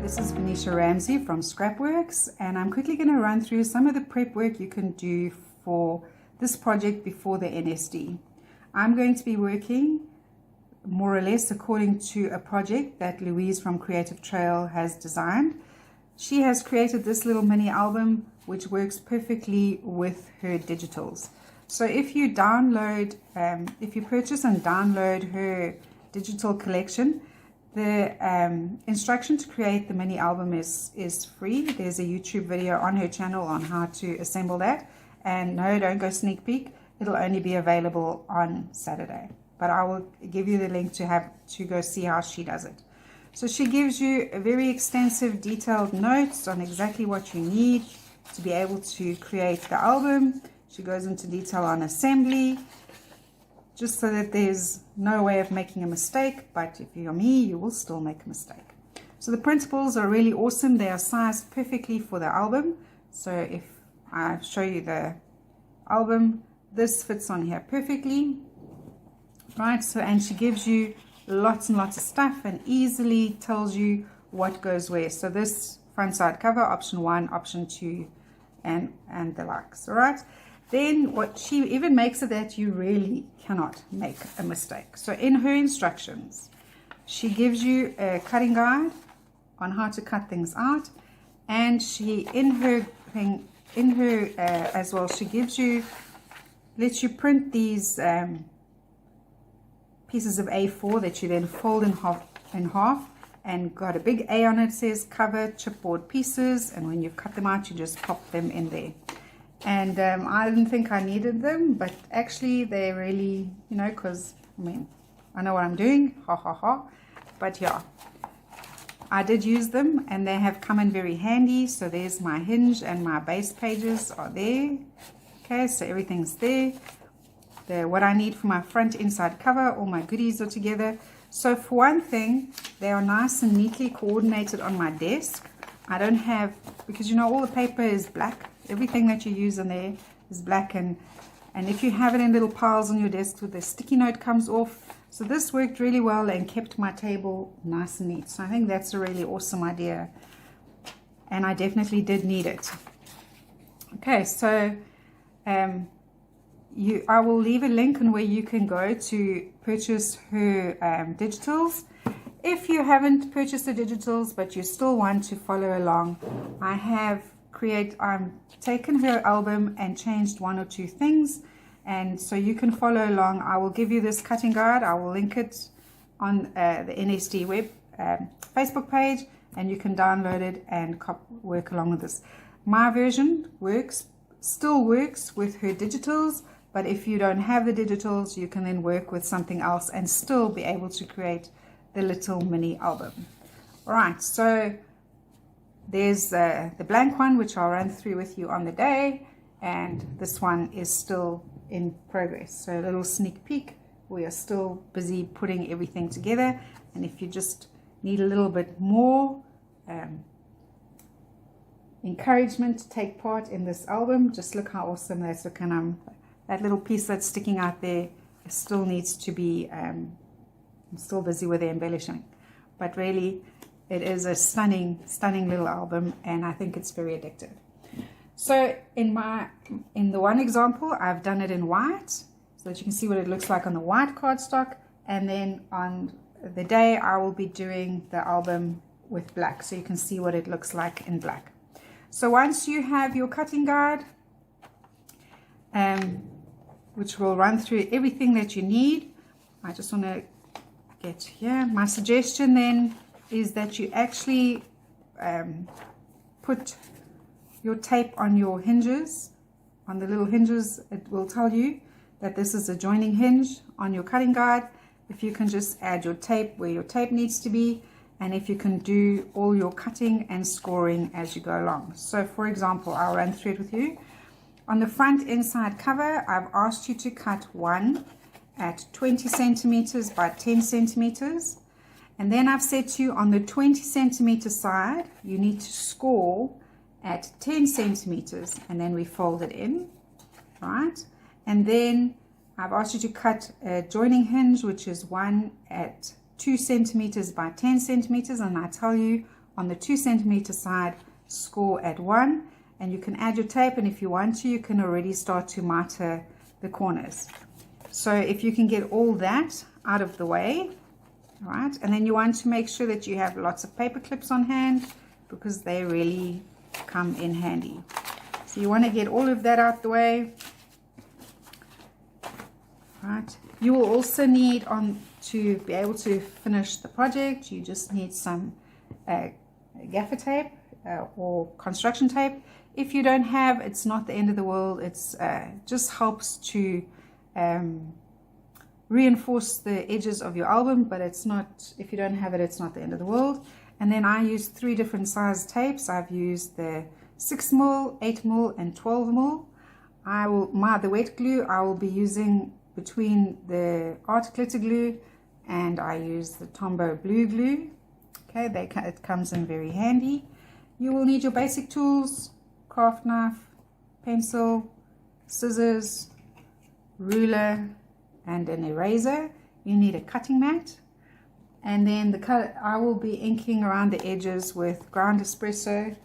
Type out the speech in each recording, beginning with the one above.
this is Venetia Ramsey from Scrapworks, and I'm quickly going to run through some of the prep work you can do for this project before the NSD. I'm going to be working more or less according to a project that Louise from Creativtrail has designed. She has created this little mini album which works perfectly with her digitals. So if you download, if you purchase and download her digital collection, the instruction to create the mini album is free. There's a YouTube video on her channel on how to assemble that. And no, don't go sneak peek. It'll only be available on Saturday. But I will give you the link to go see how she does it. So she gives you a very extensive detailed notes on exactly what you need to be able to create the album. She goes into detail on assembly, just so that there's no way of making a mistake, but if you're me, you will still make a mistake. So the printables are really awesome. They are sized perfectly for the album. So if I show you the album, this fits on here perfectly, right? So, and she gives you lots and lots of stuff and easily tells you what goes where. So this front side cover, option 1, option 2, and the likes, all right? Then what she even makes it that you really cannot make a mistake. So in her instructions, she gives you a cutting guide on how to cut things out, and she as well, she lets you print these pieces of A4 that you then fold in half and got a big A on it, says cover chipboard pieces, and when you've cut them out you just pop them in there. And I didn't think I needed them, but actually they really, you know, because I mean I know what I'm doing, ha ha ha. But yeah, I did use them and they have come in very handy. So there's my hinge and my base pages are there. Okay, so everything's there. What I need for my front inside cover, all my goodies are together. So for one thing, they are nice and neatly coordinated on my desk. I don't have, because you know all the paper is black. Everything that you use in there is black, and if you have it in little piles on your desk, with the sticky note comes off. So this worked really well and kept my table nice and neat. So I think that's a really awesome idea, and I definitely did need it. Okay, so I will leave a link on where you can go to purchase her digitals. If you haven't purchased the digitals but you still want to follow along, I've taken her album and changed 1 or 2 things, and so you can follow along. I will give you this cutting guide. I will link it on the NSD web Facebook page, and you can download it and work along with this. My version still works with her digitals, but if you don't have the digitals, you can then work with something else and still be able to create the little mini album. All right, so there's the blank one, which I'll run through with you on the day, and this one is still in progress. So a little sneak peek, we are still busy putting everything together, and if you just need a little bit more encouragement to take part in this album, just look how awesome that's looking. That little piece that's sticking out there still needs to be, I'm still busy with the embellishing, but really it is a stunning little album, and I think it's very addictive. So in the one example, I've done it in white so that you can see what it looks like on the white cardstock, and then on the day I will be doing the album with black so you can see what it looks like in black. So once you have your cutting guide, which will run through everything that you need, I just want to get here. My suggestion then is that you actually put your tape on your hinges, on the little hinges. It will tell you that this is a joining hinge on your cutting guide. If you can just add your tape where your tape needs to be, and if you can do all your cutting and scoring as you go along. So for example, I'll run through it with you. On the front inside cover, I've asked you to cut one at 20 centimeters by 10 centimeters. And then I've said to you on the 20 centimeter side, you need to score at 10 centimeters, and then we fold it in, right? And then I've asked you to cut a joining hinge, which is one at 2 centimeters by 10 centimeters, and I tell you on the 2 centimeter side, score at 1, and you can add your tape, and if you want to, you can already start to miter the corners. So if you can get all that out of the way, all right, and then you want to make sure that you have lots of paper clips on hand, because they really come in handy. So you want to get all of that out the way. Right. You will also need, to be able to finish the project, you just need some gaffer tape or construction tape. If you don't have, it's not the end of the world. It's just helps to reinforce the edges of your album, but it's not, if you don't have it, it's not the end of the world. And then I use 3 different size tapes. I've used the 6mm, 8mm, and 12mm. The wet glue I will be using between the art glitter glue, and I use the Tombow blue glue. Okay, it comes in very handy. You will need your basic tools: craft knife, pencil, scissors, ruler, and an eraser. You need a cutting mat, and then I will be inking around the edges with ground espresso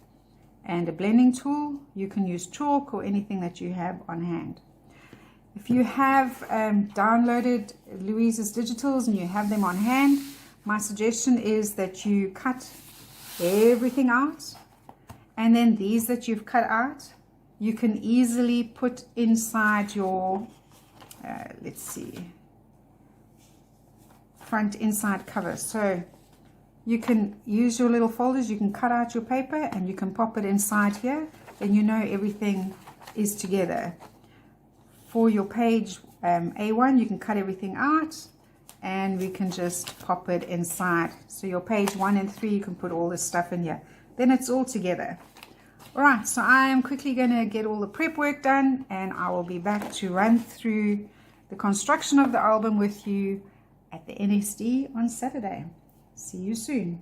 and a blending tool. You can use chalk or anything that you have on hand. If you have downloaded Louise's digitals and you have them on hand, my suggestion is that you cut everything out, and then these that you've cut out, you can easily put inside your, let's see, front inside cover. So you can use your little folders, you can cut out your paper and you can pop it inside here, and you know everything is together. For your page A1, you can cut everything out and we can just pop it inside. So your page 1 and 3, you can put all this stuff in here. Then it's all together. Alright, so I am quickly going to get all the prep work done, and I will be back to run through the construction of the album with you at the NSD on Saturday. See you soon.